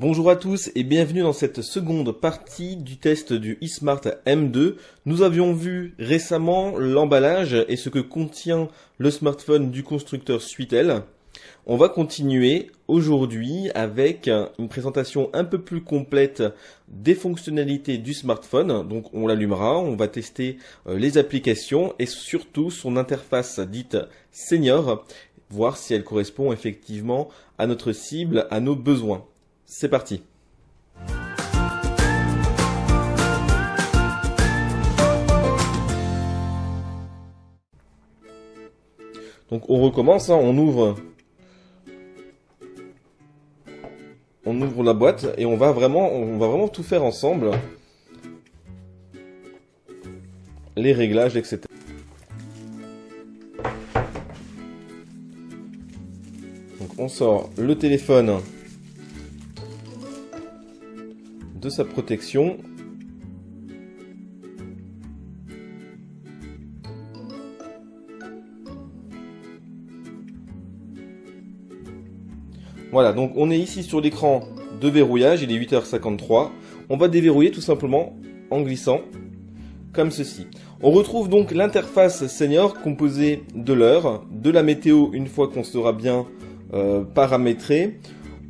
Bonjour à tous et bienvenue dans cette seconde partie du test du eSmart M2. Nous avions vu récemment l'emballage et ce que contient le smartphone du constructeur Suitel. On va continuer aujourd'hui avec une présentation un peu plus complète des fonctionnalités du smartphone. Donc on l'allumera, on va tester les applications et surtout son interface dite senior, voir si elle correspond effectivement à notre cible, à nos besoins. C'est parti. Donc on recommence, on ouvre la boîte et on va vraiment tout faire ensemble. Les réglages, etc. Donc on sort le téléphone de sa protection. Voilà, donc on est ici sur l'écran de verrouillage, il est 8h53. On va déverrouiller tout simplement en glissant comme ceci. On retrouve donc l'interface senior composée de l'heure, de la météo une fois qu'on sera bien paramétré.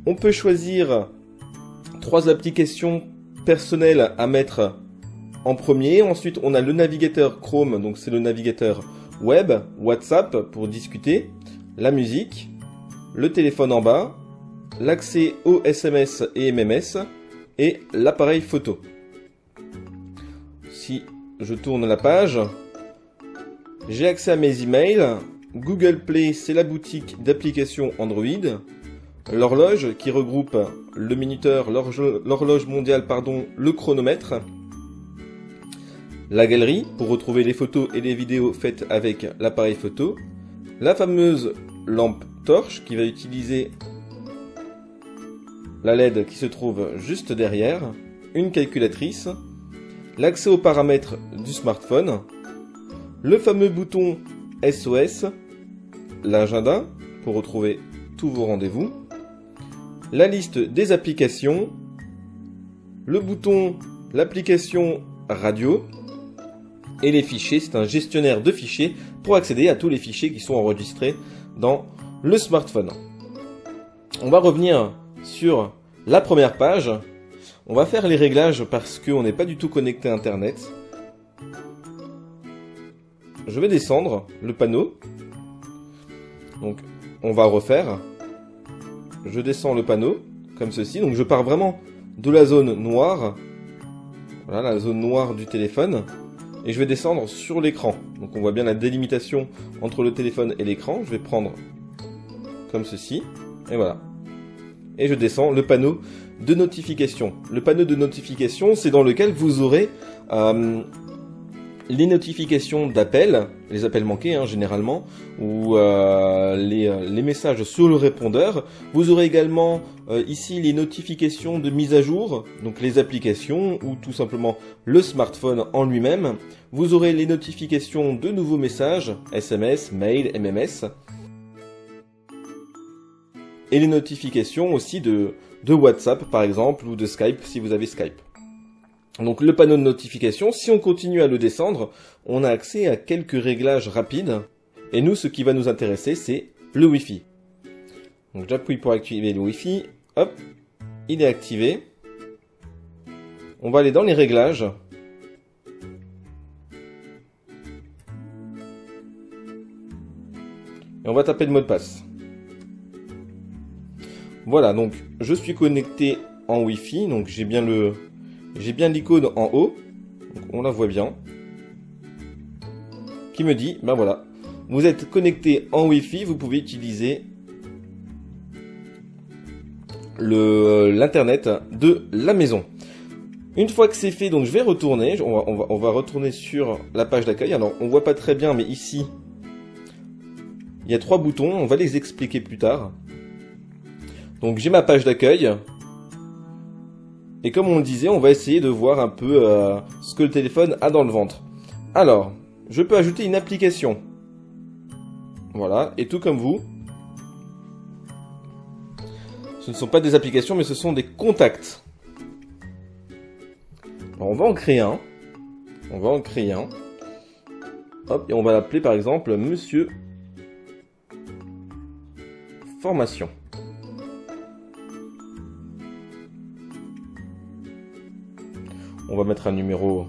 On peut choisir 3 applications personnelles à mettre en premier. Ensuite, on a le navigateur Chrome, donc c'est le navigateur web, WhatsApp pour discuter, la musique, le téléphone en bas, l'accès aux SMS et MMS et l'appareil photo. Si je tourne la page, j'ai accès à mes emails. Google Play, c'est la boutique d'applications Android. L'horloge qui regroupe le minuteur, l'horloge mondiale, le chronomètre. La galerie pour retrouver les photos et les vidéos faites avec l'appareil photo. La fameuse lampe torche qui va utiliser la LED qui se trouve juste derrière. Une calculatrice. L'accès aux paramètres du smartphone. Le fameux bouton SOS. L'agenda pour retrouver tous vos rendez-vous. La liste des applications, le bouton, l'application radio et les fichiers. C'est un gestionnaire de fichiers pour accéder à tous les fichiers qui sont enregistrés dans le smartphone. On va revenir sur la première page. On va faire les réglages parce qu'on n'est pas du tout connecté à Internet. Je vais descendre le panneau. Donc on va refaire. Je descends le panneau, comme ceci. Donc je pars vraiment de la zone noire. Voilà, la zone noire du téléphone. Et je vais descendre sur l'écran. Donc on voit bien la délimitation entre le téléphone et l'écran. Je vais prendre comme ceci. Et voilà. Et je descends le panneau de notification. Le panneau de notification, c'est dans lequel vous aurez les notifications d'appels, les appels manqués généralement, ou les messages sur le répondeur. Vous aurez également ici les notifications de mise à jour, donc les applications ou tout simplement le smartphone en lui-même. Vous aurez les notifications de nouveaux messages, SMS, mail, MMS. Et les notifications aussi de WhatsApp par exemple, ou de Skype si vous avez Skype. Donc le panneau de notification, si on continue à le descendre, on a accès à quelques réglages rapides. Et nous, ce qui va nous intéresser, c'est le Wi-Fi. Donc j'appuie pour activer le Wi-Fi. Hop, il est activé. On va aller dans les réglages. Et on va taper le mot de passe. Voilà, donc je suis connecté en Wi-Fi, donc j'ai bien l'icône en haut, donc on la voit bien, qui me dit, ben voilà, vous êtes connecté en Wi-Fi, vous pouvez utiliser l'internet de la maison. Une fois que c'est fait, donc je vais retourner, on va retourner sur la page d'accueil. Alors on voit pas très bien, mais ici, il y a 3 boutons, on va les expliquer plus tard. Donc j'ai ma page d'accueil. Et comme on le disait, on va essayer de voir un peu ce que le téléphone a dans le ventre. Alors, je peux ajouter une application. Voilà, et tout comme vous, Ce ne sont pas des applications, mais ce sont des contacts. Alors, on va en créer un. Hop, et on va l'appeler par exemple Monsieur Formation. On va mettre un numéro.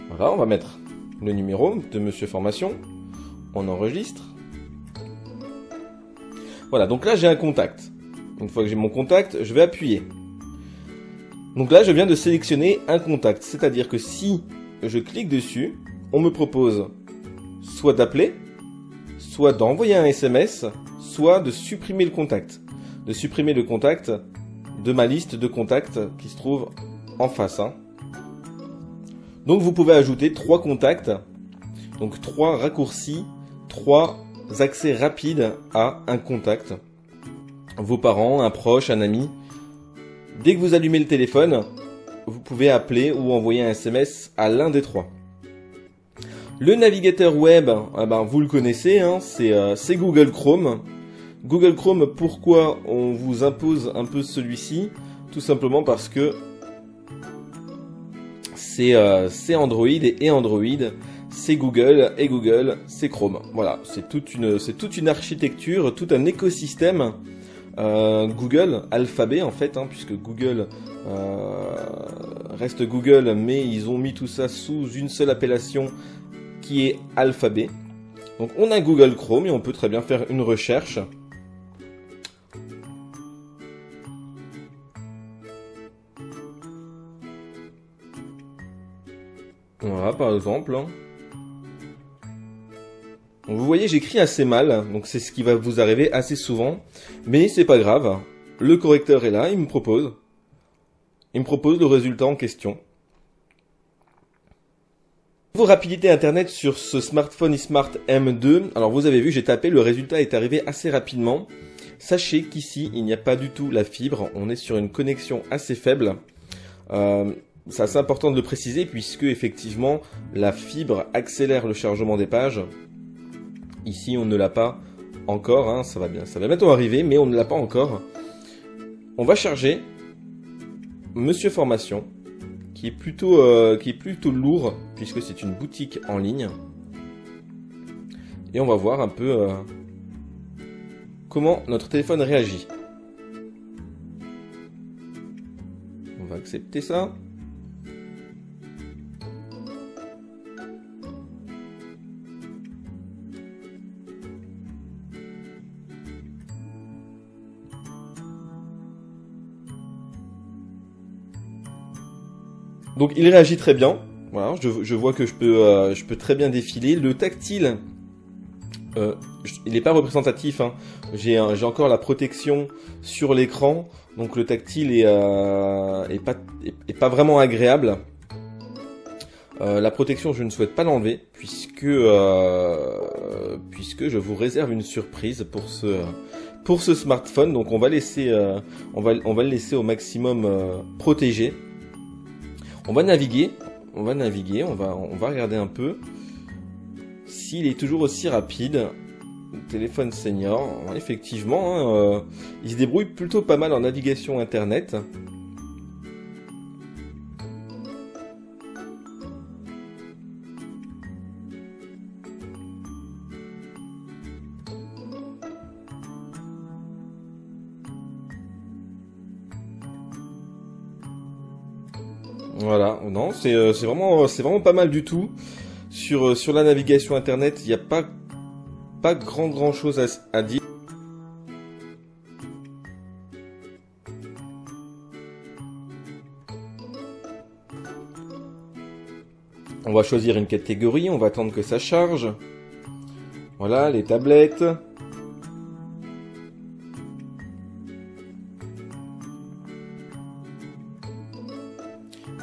Voilà, on va mettre le numéro de Monsieur Formation. On enregistre. Voilà, donc là j'ai un contact. Une fois que j'ai mon contact, je vais appuyer. Donc là, je viens de sélectionner un contact. C'est-à-dire que si je clique dessus, on me propose soit d'appeler, soit d'envoyer un SMS, soit de supprimer le contact. De supprimer le contact de ma liste de contacts qui se trouve en face. Donc vous pouvez ajouter 3 contacts, donc 3 raccourcis, 3 accès rapides à un contact. Vos parents, un proche, un ami. Dès que vous allumez le téléphone, vous pouvez appeler ou envoyer un SMS à l'un des 3. Le navigateur web, vous le connaissez, c'est Google Chrome. Google Chrome, pourquoi on vous impose un peu celui-ci? Tout simplement parce que c'est Android et Android, c'est Google et Google, c'est Chrome. Voilà, c'est toute une architecture, tout un écosystème. Google, Alphabet en fait, puisque Google reste Google, mais ils ont mis tout ça sous une seule appellation qui est Alphabet. Donc on a Google Chrome et on peut très bien faire une recherche. Voilà, par exemple. Donc, vous voyez, j'écris assez mal, donc c'est ce qui va vous arriver assez souvent, mais c'est pas grave. Le correcteur est là, il me propose le résultat en question. Niveau rapidité internet sur ce smartphone eSmart M2, alors vous avez vu, j'ai tapé, le résultat est arrivé assez rapidement. Sachez qu'ici, il n'y a pas du tout la fibre, on est sur une connexion assez faible. C'est assez important de le préciser puisque effectivement la fibre accélère le chargement des pages. Ici on ne l'a pas encore, ça va bientôt arriver, mais on ne l'a pas encore. On va charger Monsieur Formation, qui est plutôt lourd puisque c'est une boutique en ligne. Et on va voir un peu comment notre téléphone réagit. On va accepter ça. Donc il réagit très bien. Voilà, je vois que je peux très bien défiler. Le tactile, il n'est pas représentatif. J'ai encore la protection sur l'écran, donc le tactile est pas vraiment agréable. La protection, je ne souhaite pas l'enlever puisque je vous réserve une surprise pour ce smartphone. Donc on va le laisser au maximum protégé. On va naviguer, on va regarder un peu s'il est toujours aussi rapide. Le téléphone senior, effectivement, il se débrouille plutôt pas mal en navigation internet. Voilà, non, c'est vraiment pas mal du tout. Sur la navigation internet, il n'y a pas grand chose à dire. On va choisir une catégorie, on va attendre que ça charge. Voilà, les tablettes.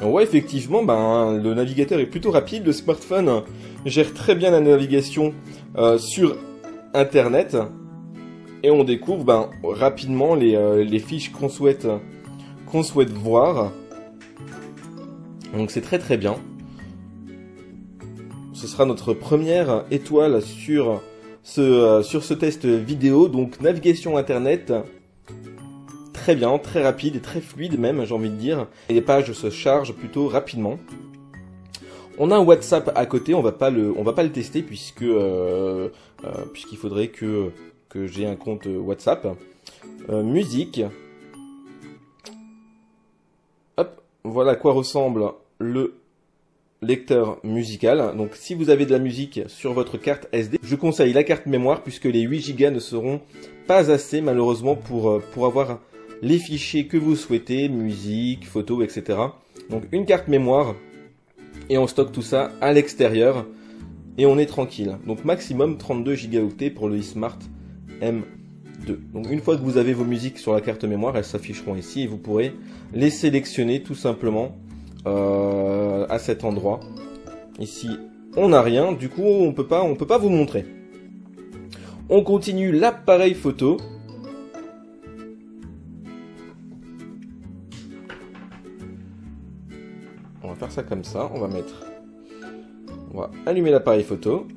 On voit effectivement, le navigateur est plutôt rapide, le smartphone gère très bien la navigation sur Internet, et on découvre rapidement les fiches qu'on souhaite voir. Donc c'est très bien. Ce sera notre première étoile sur sur ce test vidéo. Donc navigation internet, très bien, très rapide et très fluide même, j'ai envie de dire. Et les pages se chargent plutôt rapidement. On a un WhatsApp à côté, on va pas le tester puisqu'il faudrait que j'ai un compte WhatsApp. Musique. Hop, voilà à quoi ressemble le lecteur musical. Donc si vous avez de la musique sur votre carte SD, je conseille la carte mémoire puisque les 8 Go ne seront pas assez malheureusement pour avoir les fichiers que vous souhaitez, musique, photos, etc. Donc une carte mémoire et on stocke tout ça à l'extérieur et on est tranquille. Donc maximum 32 Go pour le eSmart M2. Donc une fois que vous avez vos musiques sur la carte mémoire, elles s'afficheront ici et vous pourrez les sélectionner tout simplement à cet endroit. Ici, on n'a rien, du coup on peut pas vous montrer. On continue l'appareil photo. On va faire ça comme ça, on va allumer l'appareil photo.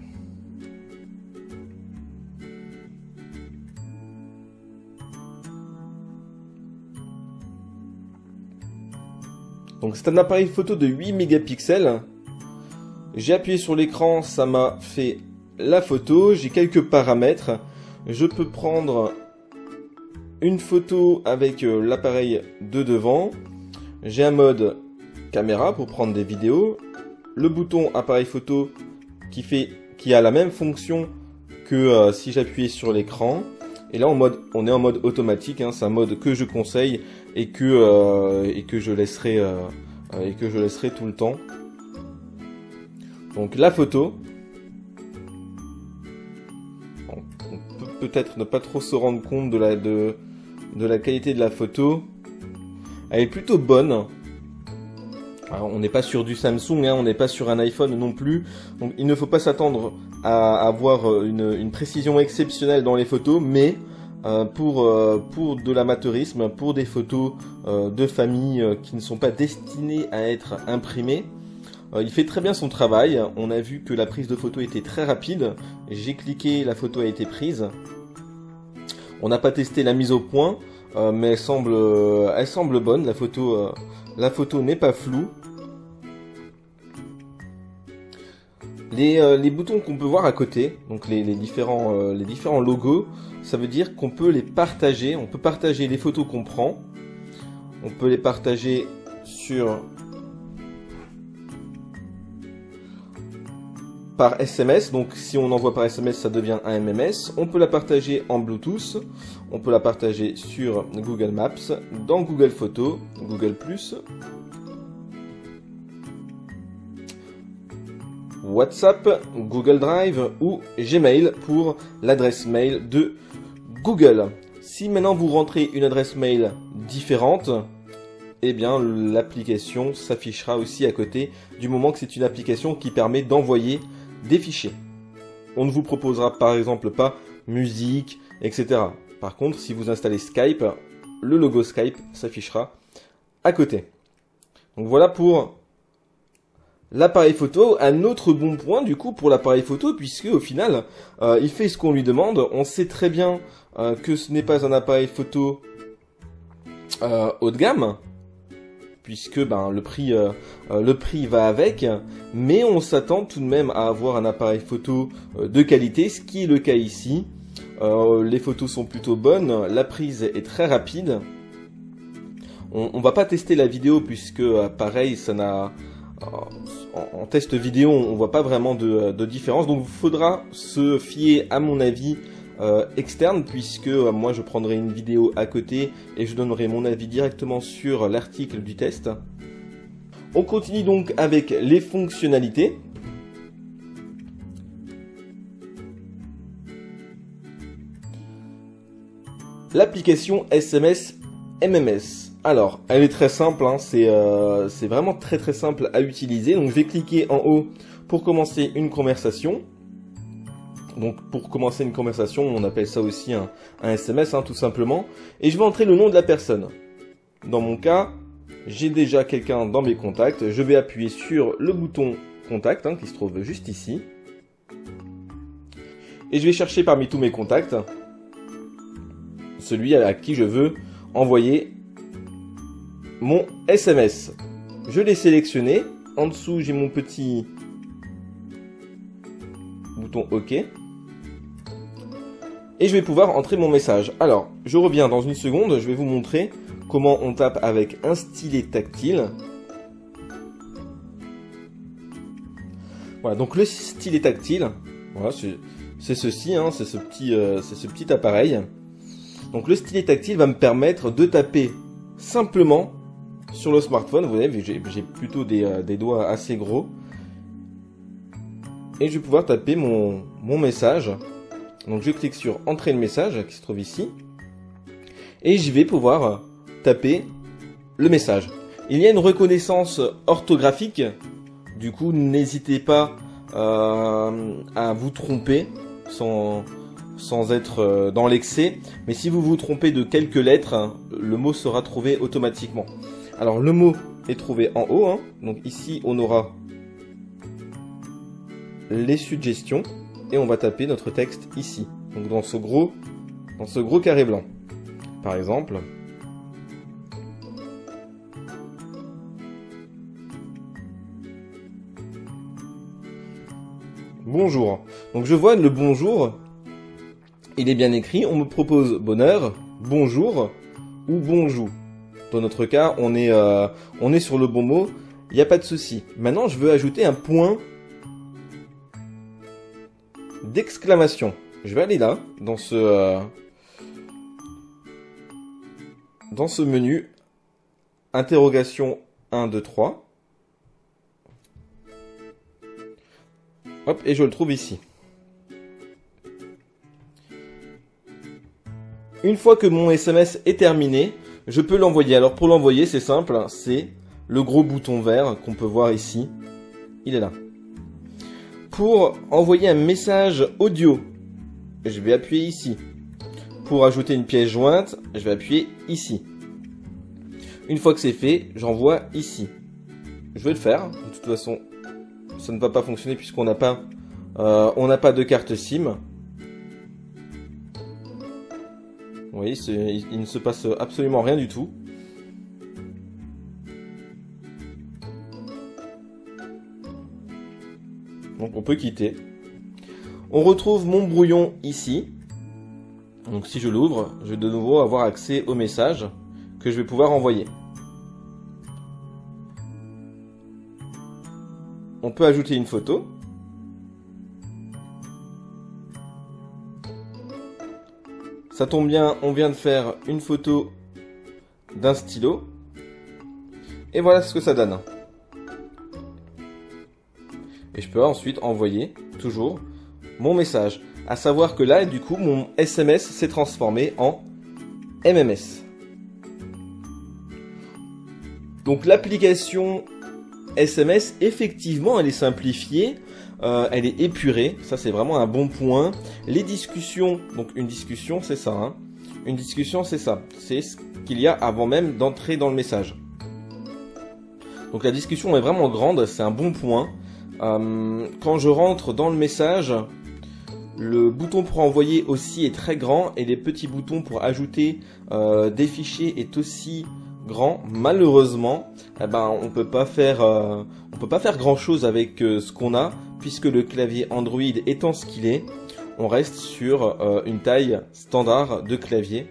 Donc c'est un appareil photo de 8 mégapixels. J'ai appuyé sur l'écran, ça m'a fait la photo. J'ai quelques paramètres. Je peux prendre une photo avec l'appareil de devant. J'ai un mode caméra pour prendre des vidéos. Le bouton appareil photo qui a la même fonction que si j'appuyais sur l'écran. Et là on est en mode automatique, hein, c'est un mode que je conseille et que je laisserai tout le temps. Donc la photo, on peut peut-être ne pas trop se rendre compte de la qualité de la photo. Elle est plutôt bonne. Alors, on n'est pas sur du Samsung, hein, on n'est pas sur un iPhone non plus. Donc il ne faut pas s'attendre à avoir une précision exceptionnelle dans les photos, mais pour de l'amateurisme, pour des photos de famille qui ne sont pas destinées à être imprimées, il fait très bien son travail. On a vu que la prise de photo était très rapide. J'ai cliqué, la photo a été prise. On n'a pas testé la mise au point, mais elle semble bonne. La photo n'est pas floue. Les boutons qu'on peut voir à côté, donc les différents logos, ça veut dire qu'on peut les partager. On peut partager les photos qu'on prend. On peut les partager par SMS. Donc si on envoie par SMS, ça devient un MMS. On peut la partager en Bluetooth. On peut la partager sur Google Maps, dans Google Photos, Google+, WhatsApp, Google Drive ou Gmail pour l'adresse mail de Google. Si maintenant vous rentrez une adresse mail différente, eh bien l'application s'affichera aussi à côté, du moment que c'est une application qui permet d'envoyer des fichiers. On ne vous proposera par exemple pas musique, etc. Par contre, si vous installez Skype, le logo Skype s'affichera à côté. Donc voilà pour l'appareil photo. Un autre bon point du coup pour l'appareil photo, puisque au final il fait ce qu'on lui demande. On sait très bien que ce n'est pas un appareil photo haut de gamme, puisque le prix va avec, mais on s'attend tout de même à avoir un appareil photo de qualité, ce qui est le cas ici. Les photos sont plutôt bonnes, la prise est très rapide. On va pas tester la vidéo puisque pareil, ça n'a en test vidéo, on voit pas vraiment de différence, donc il faudra se fier à mon avis externe, puisque moi je prendrai une vidéo à côté et je donnerai mon avis directement sur l'article du test. On continue donc avec les fonctionnalités. L'application SMS MMS. Alors, elle est très simple, hein, c'est vraiment très simple à utiliser. Donc je vais cliquer en haut pour commencer une conversation. Donc pour commencer une conversation, on appelle ça aussi un SMS, hein, tout simplement. Et je vais entrer le nom de la personne. Dans mon cas, j'ai déjà quelqu'un dans mes contacts. Je vais appuyer sur le bouton contact, hein, qui se trouve juste ici. et je vais chercher parmi tous mes contacts celui à qui je veux envoyer mon SMS. Je l'ai sélectionné. En dessous, j'ai mon petit bouton OK. Et je vais pouvoir entrer mon message. Alors, je reviens dans une seconde. Je vais vous montrer comment on tape avec un stylet tactile. Voilà, donc le stylet tactile, voilà, c'est ceci, hein, c'est ce petit appareil. Donc le stylet tactile va me permettre de taper simplement sur le smartphone. Vous voyez, j'ai plutôt des doigts assez gros. Et je vais pouvoir taper mon message. Donc je clique sur Entrer le message qui se trouve ici. Et je vais pouvoir taper le message. Il y a une reconnaissance orthographique. Du coup, n'hésitez pas à vous tromper sans être dans l'excès. Mais si vous vous trompez de quelques lettres, le mot sera trouvé automatiquement. Alors, le mot est trouvé en haut. Hein. Donc ici, on aura les suggestions. Et on va taper notre texte ici. Donc dans ce gros carré blanc. Par exemple... Bonjour. Donc je vois le bonjour, il est bien écrit, on me propose bonheur, bonjour ou bonjour. Dans notre cas, on est sur le bon mot, il n'y a pas de souci. Maintenant, je veux ajouter un point d'exclamation. Je vais aller là, dans ce menu, interrogation 1, 2, 3. Hop, et je le trouve ici. Une fois que mon SMS est terminé, je peux l'envoyer. Alors pour l'envoyer, c'est simple, c'est le gros bouton vert qu'on peut voir ici. Il est là. Pour envoyer un message audio, je vais appuyer ici. Pour ajouter une pièce jointe, je vais appuyer ici. Une fois que c'est fait, j'envoie ici. Je vais le faire, de toute façon... Ça ne va pas fonctionner puisqu'on n'a pas, de carte SIM. Vous voyez, il ne se passe absolument rien du tout. Donc on peut quitter. On retrouve mon brouillon ici. Donc si je l'ouvre, je vais de nouveau avoir accès au message que je vais pouvoir envoyer. On peut ajouter une photo. Ça tombe bien, on vient de faire une photo d'un stylo. Et voilà ce que ça donne. Et je peux ensuite envoyer, toujours, mon message. À savoir que là, du coup, mon SMS s'est transformé en MMS. Donc l'application... SMS, effectivement, elle est simplifiée, elle est épurée, ça c'est vraiment un bon point. Les discussions, donc une discussion c'est ça, hein. Une discussion c'est ça, c'est ce qu'il y a avant même d'entrer dans le message. Donc la discussion est vraiment grande, c'est un bon point. Quand je rentre dans le message, le bouton pour envoyer aussi est très grand et les petits boutons pour ajouter des fichiers est aussi grand. Malheureusement, eh ben, on peut pas faire grand chose avec ce qu'on a, puisque le clavier Android étant ce qu'il est, on reste sur une taille standard de clavier,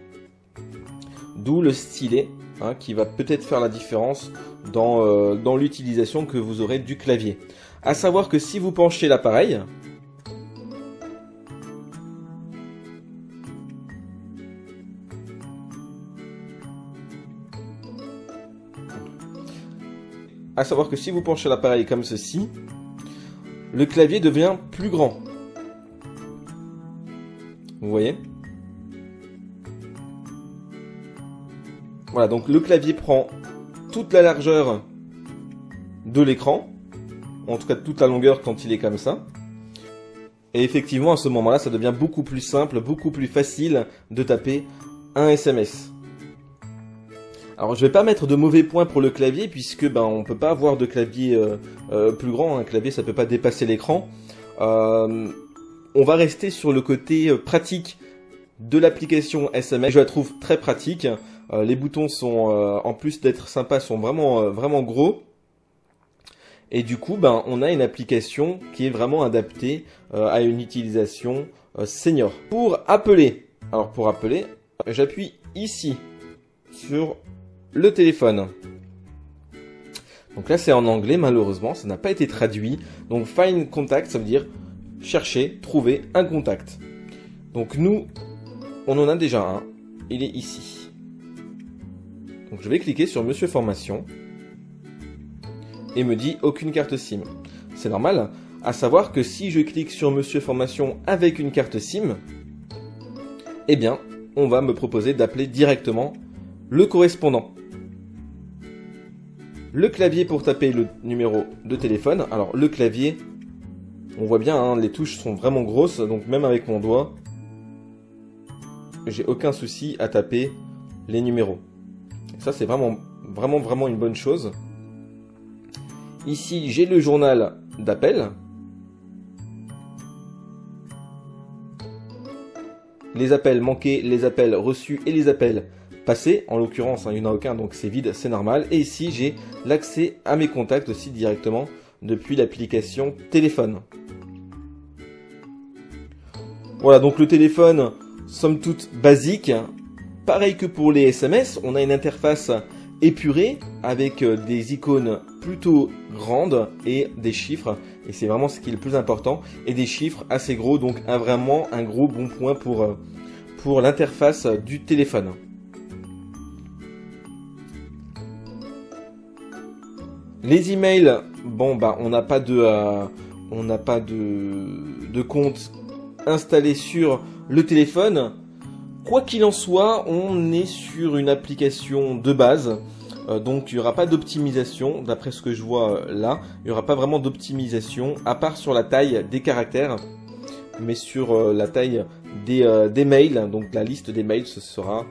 d'où le stylet, hein, qui va peut-être faire la différence dans l'utilisation que vous aurez du clavier. À savoir que si vous penchez l'appareil, comme ceci, le clavier devient plus grand. Vous voyez? Voilà, donc le clavier prend toute la largeur de l'écran, en tout cas toute la longueur quand il est comme ça. Et effectivement, à ce moment-là, ça devient beaucoup plus simple, beaucoup plus facile de taper un SMS. Alors je vais pas mettre de mauvais points pour le clavier puisque on peut pas avoir de clavier plus grand, un clavier ça peut pas dépasser l'écran. on va rester sur le côté pratique de l'application SMS. Je la trouve très pratique. Les boutons sont, en plus d'être sympas, sont vraiment gros. Et du coup, ben, on a une application qui est vraiment adaptée à une utilisation senior. Pour appeler, j'appuie ici sur le téléphone. Donc là, c'est en anglais, malheureusement, ça n'a pas été traduit. Donc find contact, ça veut dire chercher, trouver un contact. Donc nous, on en a déjà un. Il est ici. Donc je vais cliquer sur Monsieur Formation. Et me dit aucune carte SIM. C'est normal, à savoir que si je clique sur Monsieur Formation avec une carte SIM, eh bien, on va me proposer d'appeler directement le correspondant. Le clavier pour taper le numéro de téléphone. Alors le clavier, on voit bien, hein, les touches sont vraiment grosses, donc même avec mon doigt, j'ai aucun souci à taper les numéros. Et ça, c'est vraiment une bonne chose. Ici, j'ai le journal d'appel. Les appels manqués, les appels reçus et les appels passés. En l'occurrence, il n'y en a aucun, donc c'est vide, c'est normal. Et ici, j'ai l'accès à mes contacts aussi directement depuis l'application téléphone. Voilà, donc le téléphone, somme toute basique. Pareil que pour les SMS, on a une interface épurée avec des icônes plutôt grandes et des chiffres, et c'est vraiment ce qui est le plus important, et des chiffres assez gros, donc vraiment un gros bon point pour l'interface du téléphone. Les emails, bon bah on n'a pas de compte installé sur le téléphone. Quoi qu'il en soit, on est sur une application de base, donc il n'y aura pas d'optimisation, d'après ce que je vois là, il n'y aura pas vraiment d'optimisation, à part sur la taille des caractères, mais sur la taille des mails, donc la liste des mails, ce sera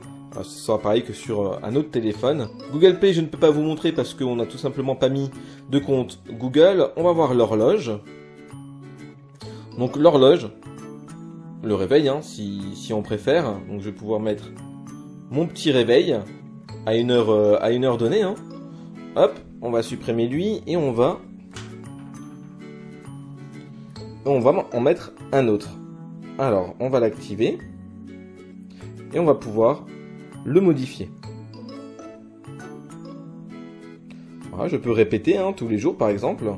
pareil que sur un autre téléphone. Google Pay, je ne peux pas vous montrer parce qu'on n'a tout simplement pas mis de compte Google. On va voir l'horloge. Donc l'horloge, le réveil, hein, si on préfère. Donc je vais pouvoir mettre mon petit réveil à une heure donnée. Hein. Hop, on va supprimer lui et on va en mettre un autre. Alors, on va l'activer et on va pouvoir le modifier. Voilà, je peux répéter hein, tous les jours par exemple.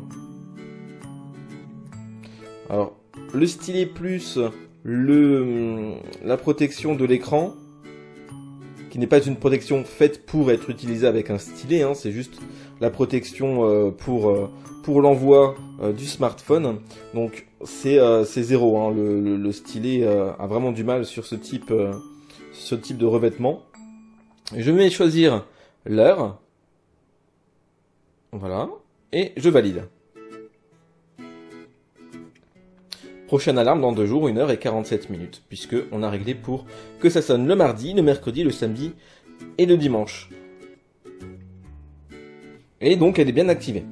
Alors, le stylet plus la protection de l'écran, qui n'est pas une protection faite pour être utilisée avec un stylet, hein, c'est juste la protection pour l'envoi du smartphone. Donc c'est 0, hein, le stylet a vraiment du mal sur ce type de revêtement. Je vais choisir l'heure, voilà, et je valide. Prochaine alarme dans 2 jours, 1h47, puisque on a réglé pour que ça sonne le mardi, le mercredi, le samedi et le dimanche. Et donc elle est bien activée.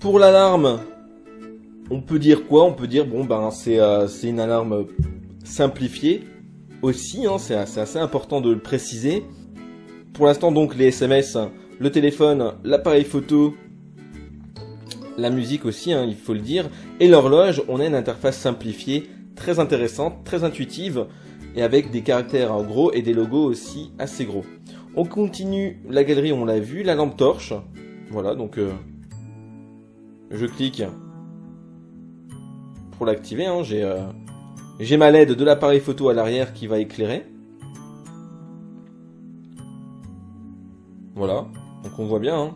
Pour l'alarme, on peut dire quoi? On peut dire bon ben c'est une alarme simplifiée aussi, hein, c'est assez important de le préciser. Pour l'instant donc les SMS, le téléphone, l'appareil photo, la musique aussi, hein, il faut le dire, et l'horloge, on a une interface simplifiée, très intéressante, très intuitive, et avec des caractères gros et des logos aussi assez gros. On continue la galerie, on l'a vu, la lampe torche, voilà, donc je clique pour l'activer, hein, j'ai ma LED de l'appareil photo à l'arrière qui va éclairer. Voilà. Donc on voit bien. Hein.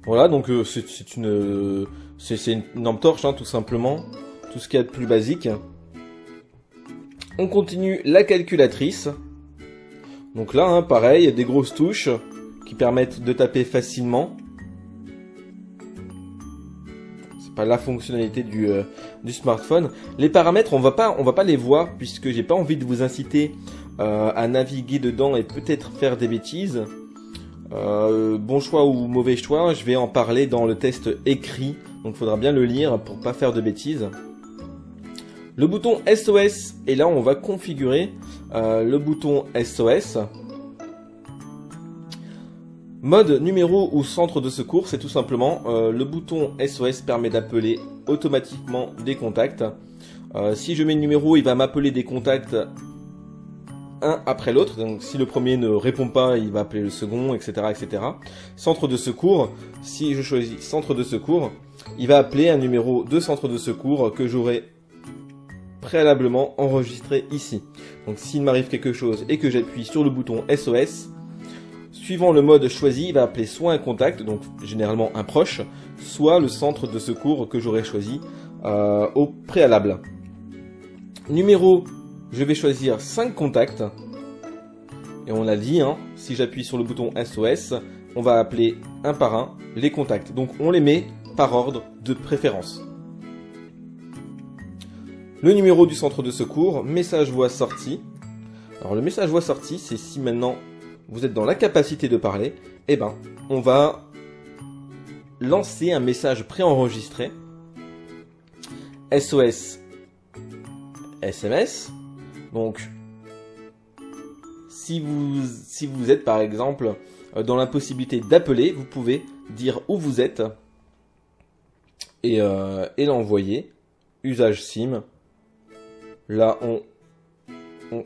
Voilà, donc c'est une lampe torche, hein, tout simplement. Tout ce qu'il y a de plus basique. On continue la calculatrice. Donc là, hein, pareil, des grosses touches qui permettent de taper facilement. C'est pas la fonctionnalité du smartphone. Les paramètres, on va pas les voir puisque j'ai pas envie de vous inciter à naviguer dedans et peut-être faire des bêtises. Bon choix ou mauvais choix, je vais en parler dans le test écrit, donc il faudra bien le lire pour pas faire de bêtises. Le bouton SOS, et là on va configurer le bouton SOS. Mode numéro ou centre de secours, c'est tout simplement le bouton SOS permet d'appeler automatiquement des contacts. Si je mets le numéro, il va m'appeler des contacts un après l'autre, donc si le premier ne répond pas, il va appeler le second, etc., etc. Centre de secours, si je choisis centre de secours, il va appeler un numéro de centre de secours que j'aurai préalablement enregistré ici. Donc s'il m'arrive quelque chose et que j'appuie sur le bouton SOS, suivant le mode choisi, il va appeler soit un contact, donc généralement un proche, soit le centre de secours que j'aurai choisi au préalable. Numéro, je vais choisir 5 contacts. Et on l'a dit, hein, si j'appuie sur le bouton SOS, on va appeler un par un les contacts. Donc on les met par ordre de préférence. Le numéro du centre de secours, message voix sortie. Alors le message voix sortie, c'est si maintenant vous êtes dans l'incapacité de parler, eh ben, on va lancer un message préenregistré. SOS SMS. Donc, si vous êtes par exemple dans l'impossibilité d'appeler, vous pouvez dire où vous êtes et l'envoyer. Usage SIM. Là,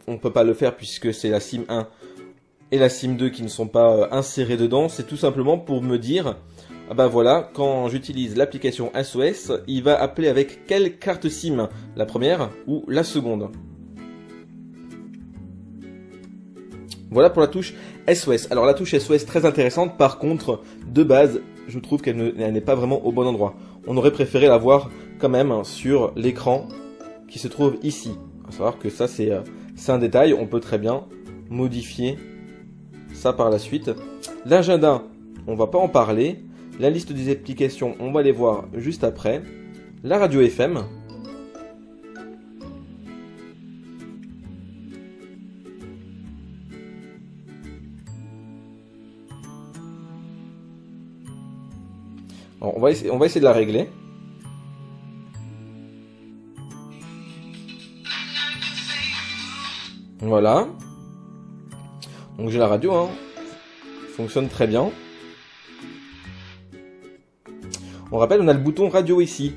on peut pas le faire puisque c'est la SIM 1 et la SIM 2 qui ne sont pas insérées dedans. C'est tout simplement pour me dire, ah ben voilà, quand j'utilise l'application SOS, il va appeler avec quelle carte SIM, la première ou la seconde. Voilà pour la touche SOS. Alors la touche SOS très intéressante, par contre, de base, je trouve qu'elle n'est pas vraiment au bon endroit. On aurait préféré la voir quand même sur l'écran qui se trouve ici. À savoir que ça c'est un détail, on peut très bien modifier ça par la suite. L'agenda, on va pas en parler. La liste des applications, on va les voir juste après. La radio FM. Alors, on va essayer de la régler. Voilà. Donc j'ai la radio, hein. Fonctionne très bien. On rappelle, on a le bouton radio ici,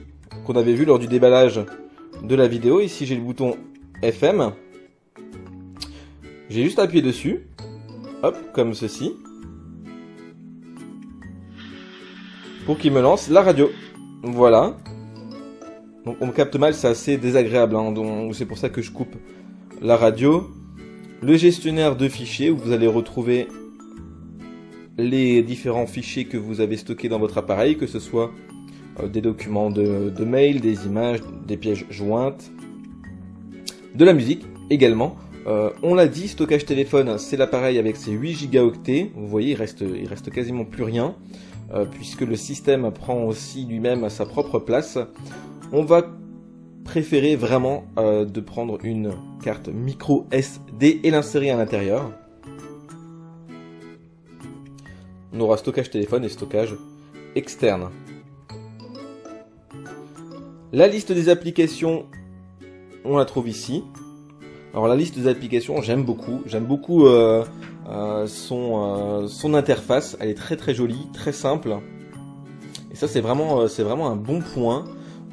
qu'on avait vu lors du déballage de la vidéo. Ici j'ai le bouton FM. J'ai juste à appuyer dessus. Hop, comme ceci. Pour qu'il me lance la radio. Voilà. Donc on me capte mal, c'est assez désagréable, hein, donc c'est pour ça que je coupe la radio. Le gestionnaire de fichiers, où vous allez retrouver les différents fichiers que vous avez stockés dans votre appareil, que ce soit des documents de mail, des images, des pièces jointes, de la musique également. On l'a dit, stockage téléphone, c'est l'appareil avec ses 8 Go. Vous voyez, il reste quasiment plus rien, puisque le système prend aussi lui-même sa propre place. On va préférer vraiment de prendre une carte micro SD et l'insérer à l'intérieur. On aura stockage téléphone et stockage externe. La liste des applications, on la trouve ici. Alors la liste des applications, j'aime beaucoup. J'aime beaucoup son interface. Elle est très très jolie, très simple. Et ça c'est vraiment un bon point.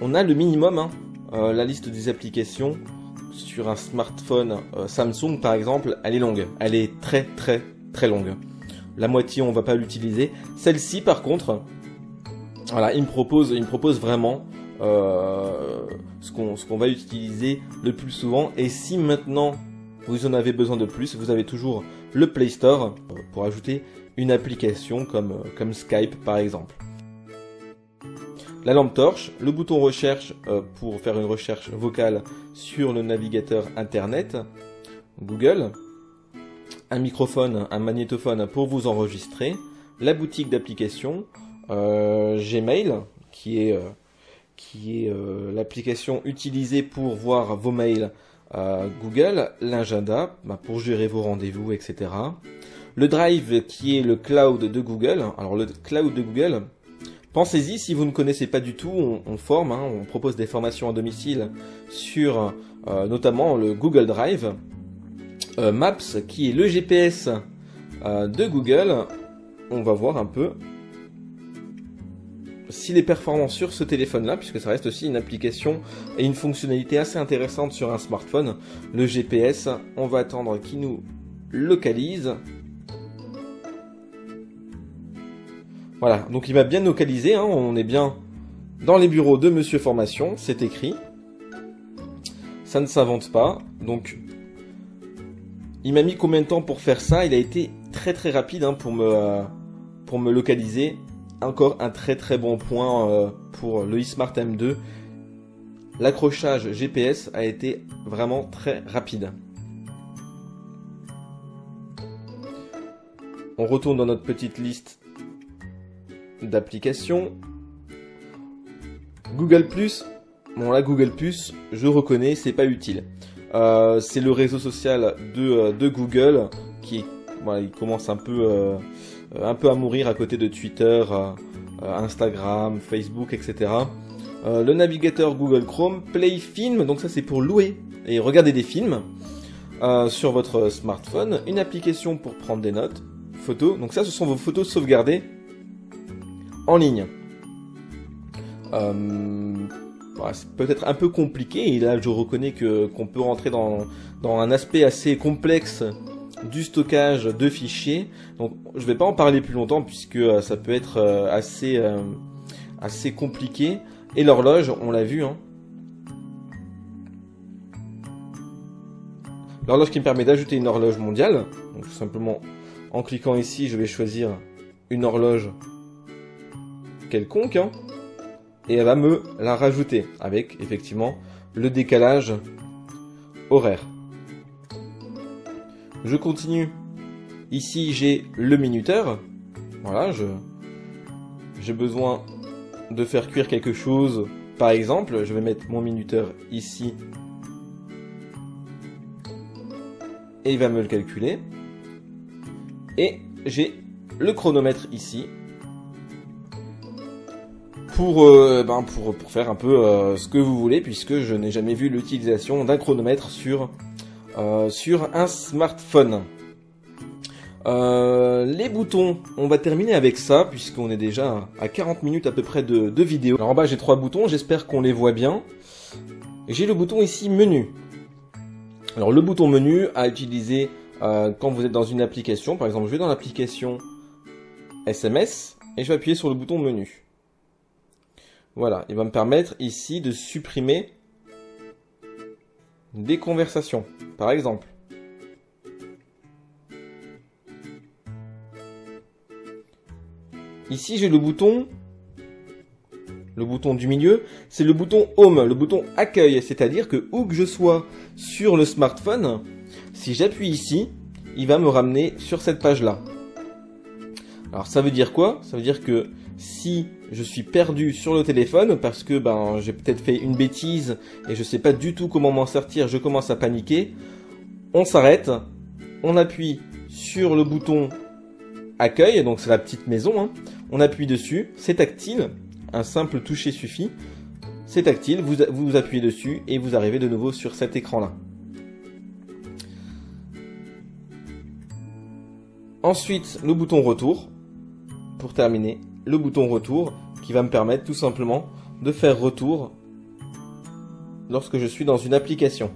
On a le minimum, hein, la liste des applications sur un smartphone Samsung par exemple, elle est longue. Elle est très très très longue. La moitié on va pas l'utiliser. Celle-ci par contre, voilà, il me propose vraiment ce qu'on va utiliser le plus souvent. Et si maintenant vous en avez besoin de plus, vous avez toujours le Play Store pour ajouter une application comme Skype par exemple. La lampe torche, le bouton recherche pour faire une recherche vocale sur le navigateur internet, Google, un microphone, un magnétophone pour vous enregistrer, la boutique d'applications, Gmail, qui est l'application utilisée pour voir vos mails Google, l'agenda pour gérer vos rendez-vous, etc. Le Drive qui est le cloud de Google. Alors le cloud de Google, pensez-y si vous ne connaissez pas du tout, on forme, on propose des formations à domicile sur notamment le Google Drive. Maps qui est le GPS de Google. On va voir un peu s'il est performant sur ce téléphone-là, puisque ça reste aussi une application et une fonctionnalité assez intéressante sur un smartphone. Le GPS, on va attendre qu'il nous localise. Voilà, donc il m'a bien localisé, on est bien dans les bureaux de Monsieur Formation, c'est écrit. Ça ne s'invente pas, donc il m'a mis combien de temps pour faire ça? Il a été très très rapide pour me localiser. Encore un très très bon point pour le eSmart M2. L'accrochage GPS a été vraiment très rapide. On retourne dans notre petite liste d'applications. Google+, bon là Google+, je reconnais, c'est pas utile. C'est le réseau social de Google qui voilà, il commence un peu à mourir à côté de Twitter, Instagram, Facebook, etc. Le navigateur Google Chrome, Play Film, donc ça c'est pour louer et regarder des films sur votre smartphone. Une application pour prendre des notes, photos, donc ça ce sont vos photos sauvegardées en ligne. Voilà, c'est peut-être un peu compliqué et là je reconnais qu'on peut rentrer dans un aspect assez complexe du stockage de fichiers. Donc je vais pas en parler plus longtemps puisque ça peut être assez compliqué. Et l'horloge, on l'a vu. L'horloge qui me permet d'ajouter une horloge mondiale. Donc tout simplement en cliquant ici, je vais choisir une horloge quelconque. Et elle va me la rajouter avec effectivement le décalage horaire. Je continue. Ici, j'ai le minuteur. Voilà, j'ai besoin de faire cuire quelque chose. Par exemple, je vais mettre mon minuteur ici. Et il va me le calculer. Et j'ai le chronomètre ici. Pour faire un peu ce que vous voulez, puisque je n'ai jamais vu l'utilisation d'un chronomètre sur un smartphone. Les boutons, on va terminer avec ça, puisqu'on est déjà à 40 minutes à peu près de vidéo. Alors en bas j'ai 3 boutons, j'espère qu'on les voit bien. J'ai le bouton ici menu. Alors le bouton menu à utiliser quand vous êtes dans une application. Par exemple, je vais dans l'application SMS et je vais appuyer sur le bouton menu. Voilà, il va me permettre ici de supprimer des conversations, par exemple. Ici, j'ai le bouton du milieu, c'est le bouton Home, le bouton accueil, c'est-à-dire que où que je sois sur le smartphone, si j'appuie ici, il va me ramener sur cette page-là. Alors ça veut dire quoi? Ça veut dire que si je suis perdu sur le téléphone parce que j'ai peut-être fait une bêtise et je sais pas du tout comment m'en sortir, je commence à paniquer, on s'arrête, on appuie sur le bouton accueil, donc c'est la petite maison, on appuie dessus, c'est tactile, un simple toucher suffit, c'est tactile, vous appuyez dessus et vous arrivez de nouveau sur cet écran-là. Ensuite, le bouton retour, pour terminer, le bouton retour qui va me permettre tout simplement de faire retour lorsque je suis dans une application.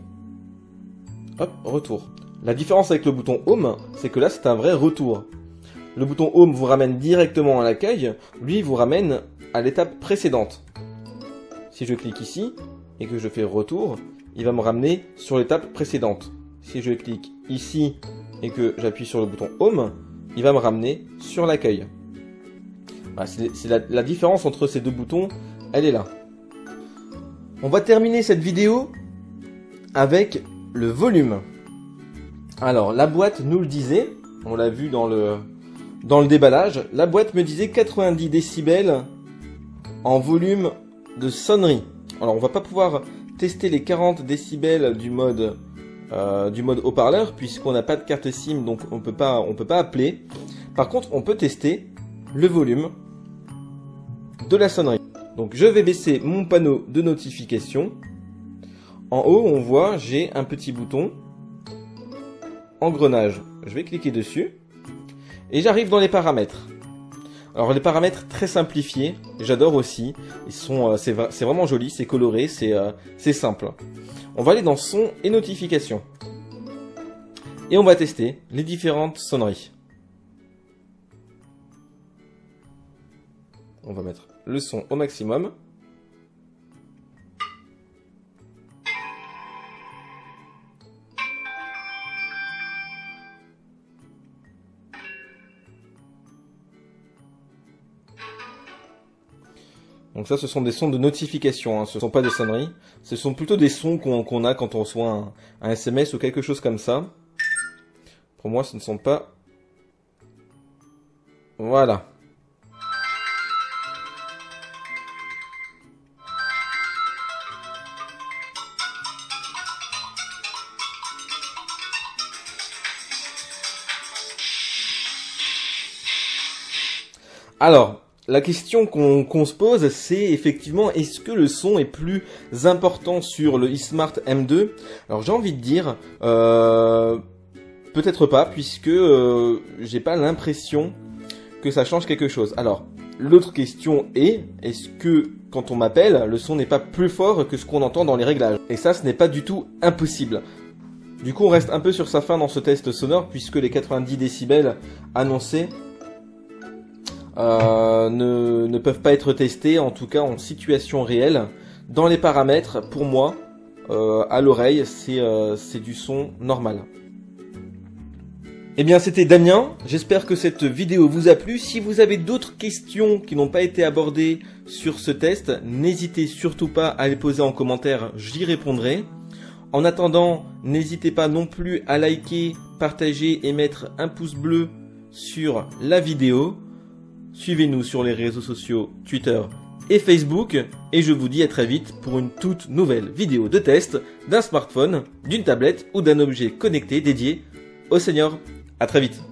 Hop, retour. La différence avec le bouton Home, c'est que là c'est un vrai retour. Le bouton Home vous ramène directement à l'accueil, lui vous ramène à l'étape précédente. Si je clique ici et que je fais retour, il va me ramener sur l'étape précédente. Si je clique ici et que j'appuie sur le bouton Home, il va me ramener sur l'accueil. Voilà, c'est la différence entre ces deux boutons, elle est là. On va terminer cette vidéo avec le volume. Alors, la boîte nous le disait, on l'a vu dans le déballage, la boîte me disait 90 décibels en volume de sonnerie. Alors, on va pas pouvoir tester les 40 décibels du mode haut-parleur, puisqu'on n'a pas de carte SIM, donc on peut pas appeler. Par contre, on peut tester le volume de la sonnerie. Donc je vais baisser mon panneau de notification. En haut, on voit, j'ai un petit bouton engrenage. Je vais cliquer dessus et j'arrive dans les paramètres. Alors les paramètres très simplifiés, j'adore aussi. C'est vraiment joli, c'est coloré, c'est simple. On va aller dans son et notifications et on va tester les différentes sonneries. On va mettre le son au maximum. Donc ça, ce sont des sons de notification, hein. Ce ne sont pas des sonneries. Ce sont plutôt des sons qu'on a quand on reçoit un SMS ou quelque chose comme ça. Pour moi, ce ne sont pas... Voilà. Alors, la question qu'on se pose, c'est effectivement, est-ce que le son est plus important sur le eSmart M2? Alors j'ai envie de dire, peut-être pas, puisque j'ai pas l'impression que ça change quelque chose. Alors, l'autre question est-ce que quand on m'appelle, le son n'est pas plus fort que ce qu'on entend dans les réglages? Et ça, ce n'est pas du tout impossible. Du coup, on reste un peu sur sa faim dans ce test sonore, puisque les 90 décibels annoncés ne peuvent pas être testés, en tout cas en situation réelle. Dans les paramètres, pour moi, à l'oreille, c'est du son normal. Eh bien, c'était Damien. J'espère que cette vidéo vous a plu. Si vous avez d'autres questions qui n'ont pas été abordées sur ce test, n'hésitez surtout pas à les poser en commentaire, j'y répondrai. En attendant, n'hésitez pas non plus à liker, partager et mettre un pouce bleu sur la vidéo. Suivez-nous sur les réseaux sociaux Twitter et Facebook. Et je vous dis à très vite pour une toute nouvelle vidéo de test d'un smartphone, d'une tablette ou d'un objet connecté dédié au Senior. À très vite.